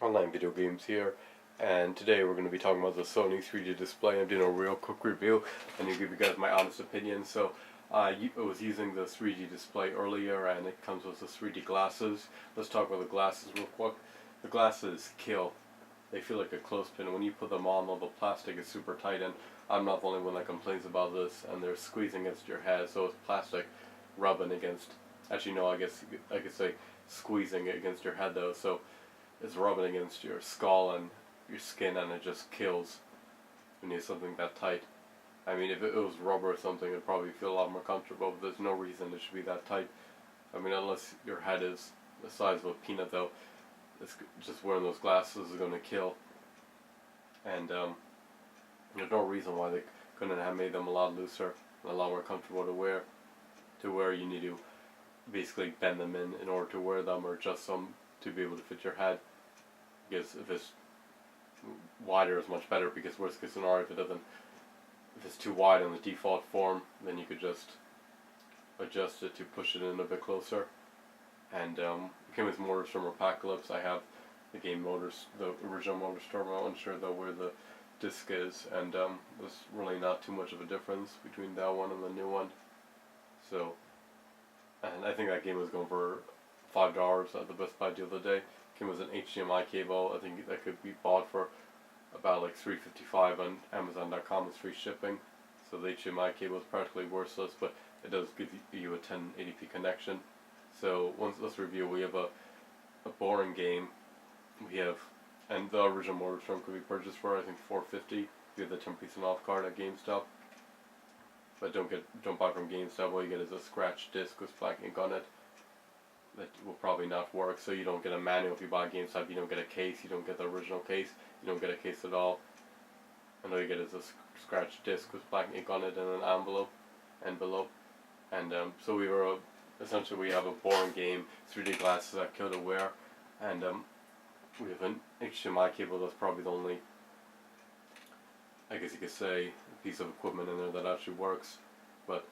Online Video Games here, and today we're going to be talking about the Sony 3D display. I'm doing a real quick review and I'll give you guys my honest opinion. So I was using the 3D display earlier, and it comes with the 3D glasses. Let's talk about the glasses real quick. The glasses kill. They feel like a clothespin. When you put them on, all the plastic is super tight, and I'm not the only one that complains about this, and they're squeezing against your head, so it's plastic rubbing against, actually no, I guess I could say squeezing against your head though, so it's rubbing against your skull and your skin, and it just kills when you have something that tight. I mean, if it was rubber or something, it'd probably feel a lot more comfortable, but there's no reason it should be that tight. I mean, unless your head is the size of a peanut though, it's just wearing those glasses is going to kill. And there's no reason why they couldn't have made them a lot looser and a lot more comfortable to wear. To where you need to basically bend them in order to wear them, or adjust them to be able to fit your head. Because if it's wider, it's much better. Because worst case scenario, if it's too wide in the default form, then you could just adjust it to push it in a bit closer. And it came with motors from Apocalypse. I have the game motors, the original motor store. I'm unsure though where the disc is, and there's really not too much of a difference between that one and the new one. So, and I think that game was going for $5 at the Best Buy deal of the day. Came with an HDMI cable. I think that could be bought for about like $3.55 on Amazon.com with free shipping. So the HDMI cable is practically worthless, but it does give you a 1080p connection. So let's review. We have a boring game. We have, and the original motor storm could be purchased for I think $4.50. You have the 10% off card at GameStop. But don't buy from GameStop. What you get is a scratch disc with black ink on it. That will probably not work. So you don't get a manual if you buy GameStop. You don't get a case. You don't get the original case. You don't get a case at all. And all you get is a scratch disc with black ink on it and an envelope. And so essentially we have a boring game, 3D glasses that kill to wear, and we have an HDMI cable that's probably the only, I guess you could say, piece of equipment in there that actually works. But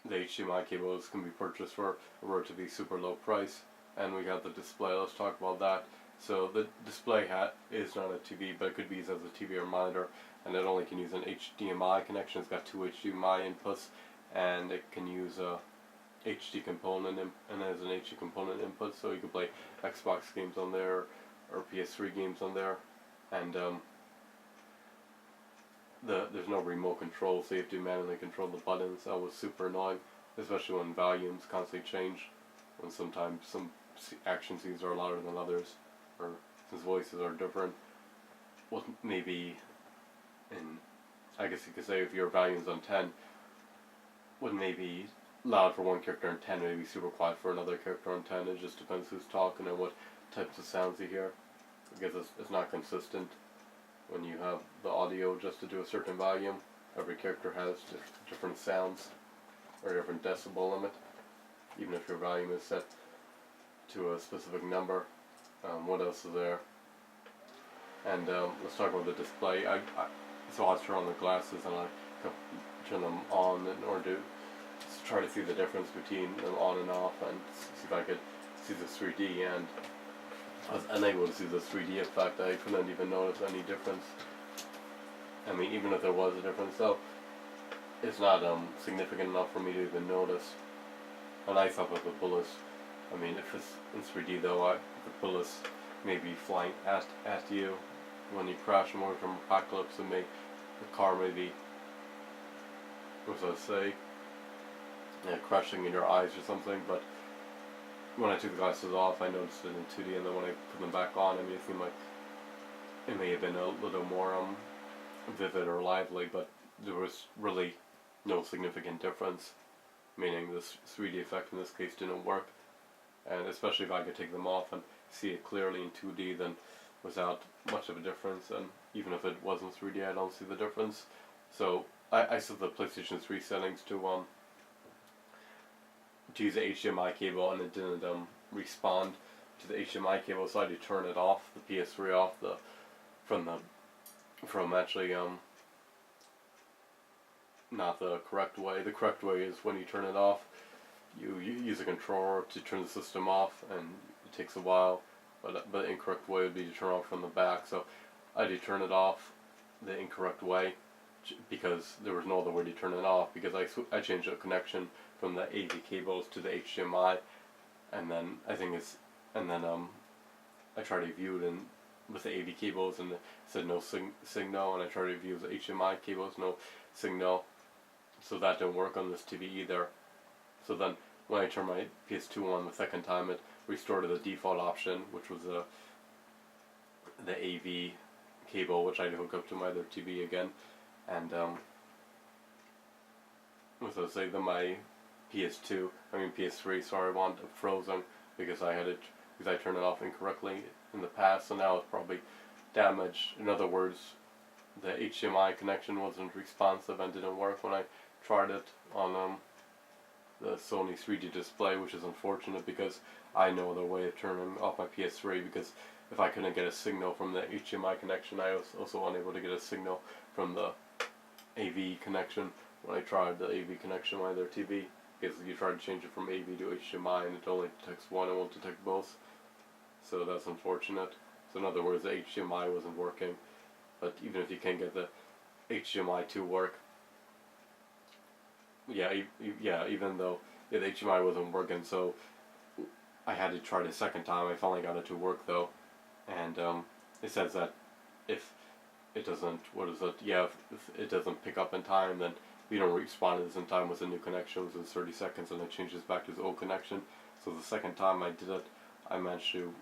the HDMI cables can be purchased for a relatively super low price, and we have the display. Let's talk about that. So the display is not a TV, but it could be used as a TV or monitor, and it only can use an HDMI connection. It's got 2 HDMI inputs, and it can use a HD component and has an HD component input, so you can play Xbox games on there or PS3 games on there, and there's no remote control, so you have to manually control the buttons. That was super annoying, especially when volumes constantly change, when sometimes some action scenes are louder than others, or since voices are different. Well, maybe I guess you could say if your volume's on 10, would maybe loud for one character on 10, maybe super quiet for another character on 10. It just depends who's talking and what types of sounds you hear. I guess it's not consistent when you have the audio just to do a certain volume. Every character has different sounds or different decibel limit, even if your volume is set to a specific number. What else is there? And let's talk about the display. So I turn on the glasses and I turn them on in order to try to see the difference between them on and off, and see if I could see the 3D, and I was unable to see the 3D effect. I couldn't even notice any difference. I mean, even if there was a difference though, it's not significant enough for me to even notice. And I thought with the bullets, I mean, if it's in 3D though, the bullets may be flying at you when you crash more from Apocalypse, and the car maybe, what was I say, crushing in your eyes or something. But when I took the glasses off, I noticed it in 2D, and then when I put them back on, I mean, it seemed like it may have been a little more vivid or lively, but there was really no significant difference, meaning this 3D effect in this case didn't work. And especially if I could take them off and see it clearly in 2D, then without much of a difference, and even if it wasn't 3D, I don't see the difference. So I set the PlayStation 3 settings to use the HDMI cable, and it didn't respond to the HDMI cable, so I had to turn it off, the PS3 off from actually not the correct way. The correct way is when you turn it off, you use a controller to turn the system off, and takes a while, but the incorrect way would be to turn off from the back. So I did turn it off the incorrect way because there was no other way to turn it off, because I changed the connection from the AV cables to the HDMI, and then I tried to view it with the AV cables, and it said no signal, and I tried to view the HDMI cables, no signal, so that didn't work on this TV either. So then when I turned my PS2 on the second time, it restored to the default option, which was the AV cable, which I had to hook up to my other TV again, and so say that my PS3, sorry, wound up frozen because I turned it off incorrectly in the past, so now it's probably damaged. In other words, the HDMI connection wasn't responsive and didn't work when I tried it on the Sony 3D display, which is unfortunate because I know the way of turning off my PS3, because if I couldn't get a signal from the HDMI connection, I was also unable to get a signal from the AV connection when I tried the AV connection on my other TV, because you try to change it from AV to HDMI and it only detects one, it won't detect both. So that's unfortunate. So in other words, the HDMI wasn't working. But even if you can get the HDMI to work, even though the HDMI wasn't working, so I had to try it a second time. I finally got it to work though, and it says that if it doesn't, if it doesn't pick up in time, then we don't respond to this in time with a new connection within 30 seconds, and it changes back to the old connection. So the second time I did it, I managed to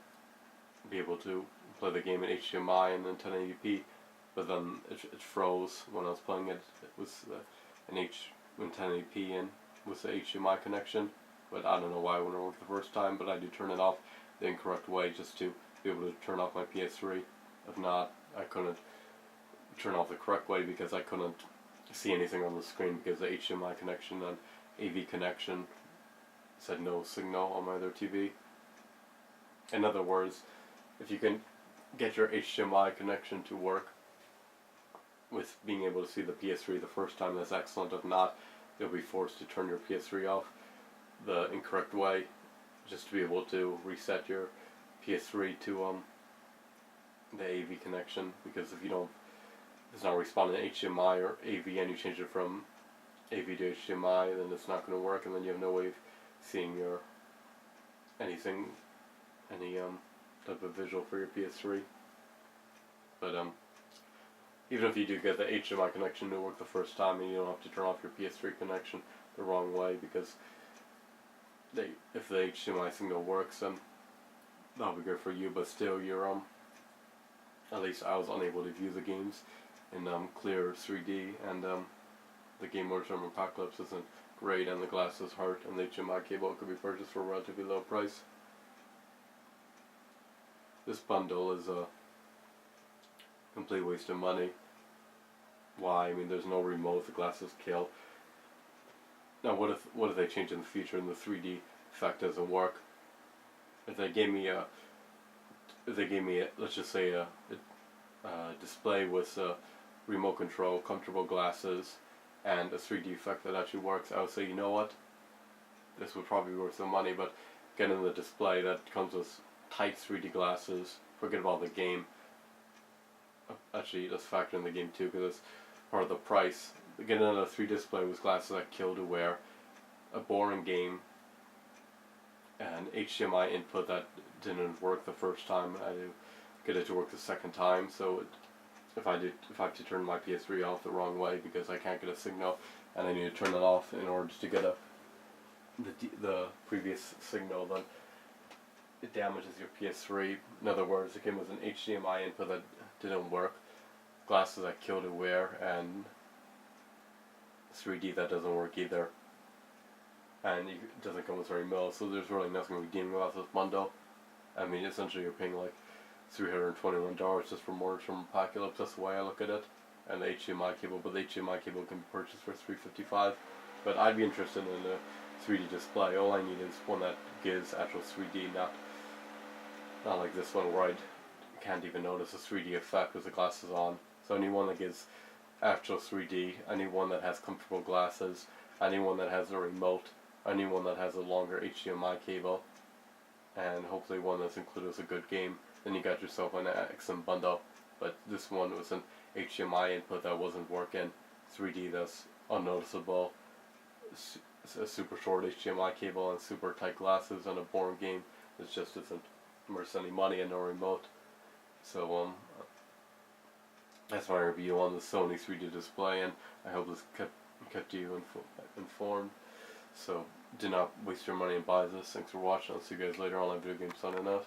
be able to play the game in HDMI and then 1080p, but then it froze when I was playing it. It was in 1080p and with the HDMI connection, but I don't know why it wouldn't work the first time. But I did turn it off the incorrect way just to be able to turn off my PS3. If not, I couldn't turn off the correct way because I couldn't see anything on the screen, because the HDMI connection and AV connection said no signal on my other TV. In other words, if you can get your HDMI connection to work with being able to see the PS3 the first time, that's excellent. If not, you'll be forced to turn your PS3 off the incorrect way just to be able to reset your PS3 to the AV connection, because if it's not responding to HDMI or AV and you change it from AV to HDMI, then it's not going to work, and then you have no way of seeing any type of visual for your PS3. But even if you do get the HDMI connection to work the first time, and you don't have to turn off your PS3 connection the wrong way, because if the HDMI signal works, then that'll be good for you. But still, you're at least I was unable to view the games in clear 3D, and the Game Motorcycle Apocalypse isn't great, and the glass is hard, and the HDMI cable could be purchased for a relatively low price. This bundle is a complete waste of money. Why? I mean, there's no remote, the glass is killed. Now, what if they change in the future and the 3D effect doesn't work? If they gave me let's just say a display with remote control, comfortable glasses, and a 3D effect that actually works, I would say, you know what, this would probably be worth some money. But getting the display that comes with tight 3D glasses, forget about the game. Actually, let's factor in the game too, because it's part of the price. Getting another 3D display with glasses that kill to wear, a boring game, and HDMI input that didn't work the first time. I had to get it to work the second time. So if I have to turn my PS3 off the wrong way because I can't get a signal, and I need to turn it off in order to get the previous signal, then it damages your PS3. In other words, it came with an HDMI input that didn't work, glasses that kill to wear, and 3D that doesn't work either. And it doesn't come with very mil, so there's really nothing redeeming about this bundle. I mean, essentially you're paying like $321 just for Motorcycle Apocalypse. That's the way I look at it. And the HDMI cable, but the HDMI cable can be purchased for $355. But I'd be interested in a 3D display. All I need is one that gives actual 3D, not like this one where I can't even notice a 3D effect with the glasses on. So anyone that gives actual 3D, anyone that has comfortable glasses, anyone that has a remote, anyone that has a longer HDMI cable, and hopefully one that's included as a good game. Then you got yourself an excellent bundle, but this one was an HDMI input that wasn't working, 3D that's unnoticeable, a super short HDMI cable and super tight glasses, and a boring game that just isn't worth any money and no remote. So that's my review on the Sony 3D display, and I hope this kept you informed. So do not waste your money and buy this. Thanks for watching. I'll see you guys later on OnlineVideoGames signing out.